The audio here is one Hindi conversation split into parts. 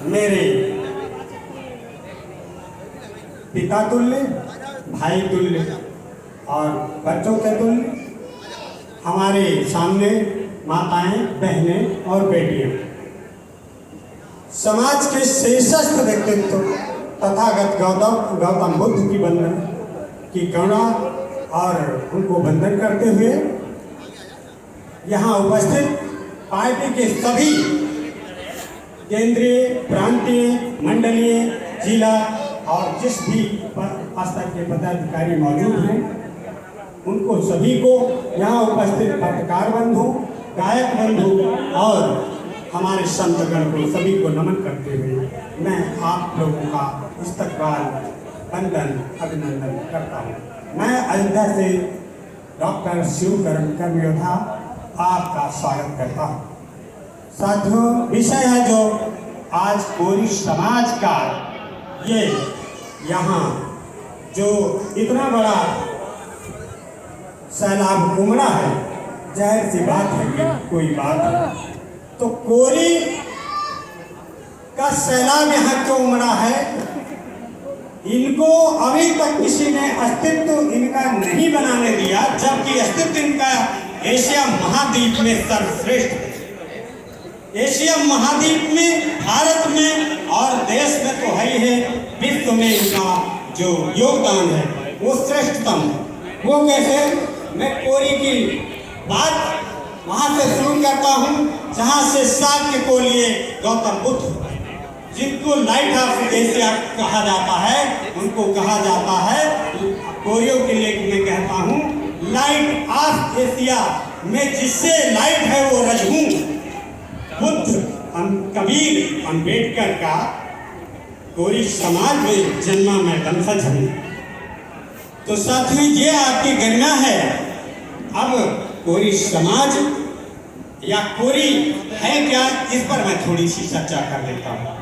मेरे पिता तुल्य, भाई तुल्य और बच्चों के तुल्य, हमारे सामने माताएं, बहनें और बेटियां, समाज के श्रेष्ठ व्यक्तित्व तथागत गौतम बुद्ध की वंदन की करुणा और उनको वंदन करते हुए यहाँ उपस्थित पार्टी के सभी केंद्रीय, प्रांतीय, मंडलीय, जिला और जिस भी स्तर के पदाधिकारी मौजूद हैं, उनको सभी को, यहाँ उपस्थित पत्रकार बंधु, गायक बंधु और हमारे संतगण को सभी को नमन करते हुए मैं आप लोगों का इस्तकबाल, वंदन, अभिनंदन करता हूँ। मैं अयोध्या से डॉक्टर शिवकरण कर्मयोद्धा आपका स्वागत करता हूँ। साथियों, विषय है जो आज कोरी समाज का ये यहाँ जो इतना बड़ा सैलाब उमड़ा है, जाहिर सी बात है कि कोई बात है। तो कोरी का सैलाब यहाँ क्यों उमड़ा है? इनको अभी तक किसी ने अस्तित्व इनका नहीं बनाने दिया, जबकि अस्तित्व इनका एशिया महाद्वीप में सर्वश्रेष्ठ है। एशिया महाद्वीप में, भारत में और देश में तो है ही है, विश्व में इनका जो योगदान है वो श्रेष्ठतम है। वो कैसे? मैं कोरी की बात वहाँ से शुरू करता हूँ जहाँ से शाक्य को लिए गौतम बुद्ध, जिनको लाइट ऑफ एशिया कहा जाता है, उनको कहा जाता है, कोरियों के लिए मैं कहता हूँ लाइट ऑफ एशिया में जिससे लाइट है वो रजहूं बुद्ध, कबीर, अम्बेडकर का कोरी समाज में जन्मा मैं वंशज हूँ। तो साथियों, ये आपकी गरिमा है। अब कोरी समाज या कोरी है क्या, इस पर मैं थोड़ी सी चर्चा कर लेता हूँ।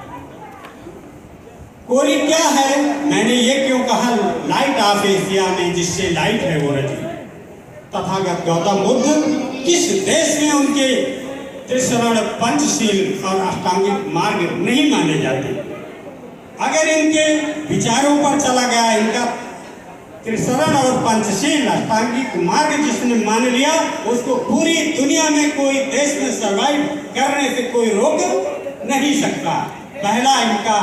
कोरी क्या है? मैंने ये क्यों कहा लाइट ऑफ एशिया में जिससे लाइट है वो रजी? तथागत गौतम बुद्ध किस देश में उनके त्रिशरण, पंचशील और अष्टांगिक मार्ग नहीं माने जाते? अगर इनके विचारों पर चला गया, इनका त्रिशरण और पंचशील अष्टांगिक मार्ग जिसने मान लिया, उसको पूरी दुनिया में कोई देश में सर्वाइव करने से कोई रोक नहीं सकता। पहला इनका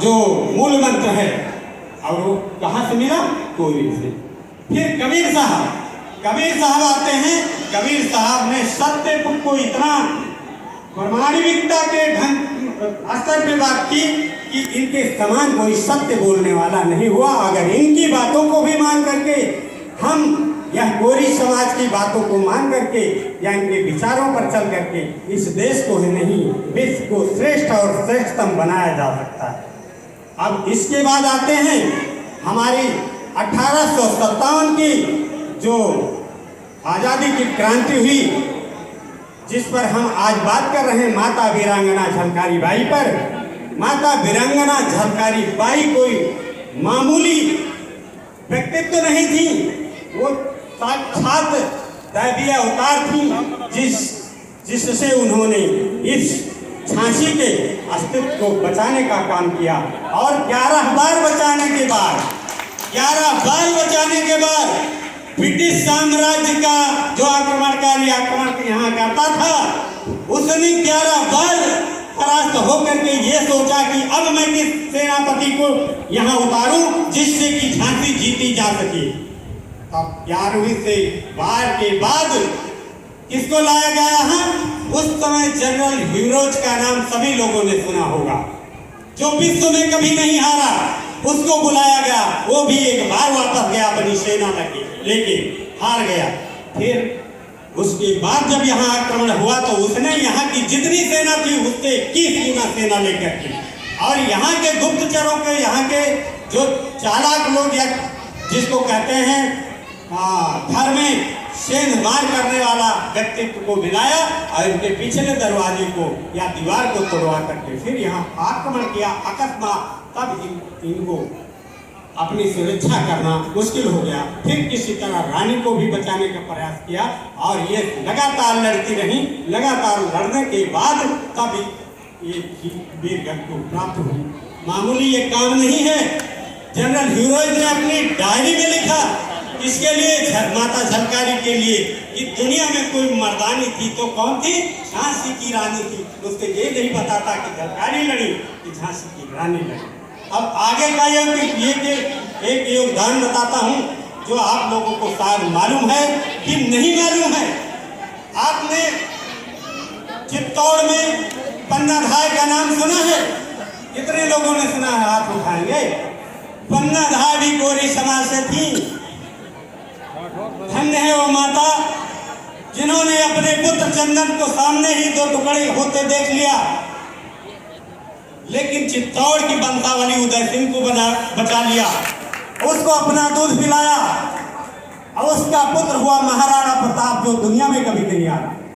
जो मूल मंत्र है, और वो कहाँ से मिला? कोरी से। फिर कबीर साहब आते हैं। कबीर साहब ने सत्य को इतना परमाणविकता के ढंग स्तर पे बात की कि इनके समान कोई सत्य बोलने वाला नहीं हुआ। अगर इनकी बातों को भी मान करके हम यह कोरी समाज की बातों को मान करके या इनके विचारों पर चल करके इस देश को ही नहीं, विश्व को श्रेष्ठ और श्रेष्ठतम बनाया जा सकता है। अब इसके बाद आते हैं हमारी 1857 की जो आज़ादी की क्रांति हुई, जिस पर हम आज बात कर रहे हैं, माता वीरांगना झलकारी बाई पर। माता वीरांगना झलकारी बाई कोई मामूली व्यक्तित्व नहीं थी, वो साक्षात दैवीय अवतार थी, जिससे उन्होंने इस झांसी के अस्तित्व को बचाने का काम किया। और 11 बार बचाने के बाद ब्रिटिश साम्राज्य का जो आक्रमण यहाँ करता था, उसने 11 बार परास्त होकर के ये सोचा कि अब मैं किस सेनापति को यहाँ उतारूं जिससे कि झांसी जीती जा सके। अब 11वीं से बार के बाद किसको लाया गया यहाँ? उस समय जनरल ह्यूरोज का नाम सभी लोगों ने सुना होगा, जो विश्व में कभी नहीं हारा, उसको बुलाया गया। वो भी एक बार वापस गया अपनी सेना लेके, हार गया। फिर उसके बाद जब यहाँ आक्रमण हुआ तो उसने यहाँ की जितनी सेना थी उससे 21 गुना सेना लेकर की, और यहाँ के गुप्तचरों के, यहाँ के जो चालाक लोग या जिसको कहते हैं घर में सेंधमार करने वाला व्यक्तित्व को मिलाया और इनके पिछले दरवाजे को या दीवार को तोड़वा करके फिर यहाँ आक्रमण किया अकस्मात। तब इनको अपनी सुरक्षा करना मुश्किल हो गया। फिर किसी तरह रानी को भी बचाने का प्रयास किया और ये लगातार लड़ती रही। लगातार लड़ने के बाद तब ये वीर गढ़ को प्राप्त हुई। मामूली ये काम नहीं है। जनरल हीरोज ने अपनी डायरी में लिखा इसके लिए, माता झलकारी के लिए, कि दुनिया में कोई मर्दानी थी तो कौन थी? झांसी की रानी थी। उसको ये नहीं पता था कि झलकारी लड़ी कि झांसी की रानी लड़ी। अब आगे का ये एक योगदान बताता हूँ जो आप लोगों को शायद मालूम है कि नहीं मालूम है। आपने चित्तौड़ में पन्नाधाय का नाम सुना है? कितने लोगों ने सुना है? हाथ उठाएंगे। पन्नाधाय भी गोरी समाज से थी। धन्य है वो माता जिन्होंने अपने पुत्र चंदन को सामने ही दो टुकड़े होते देख लिया, लेकिन चित्तौड़ की बंसावली उदय सिंह को बचा लिया, उसको अपना दूध पिलाया और उसका पुत्र हुआ महाराणा प्रताप, जो दुनिया में कभी नहीं आया।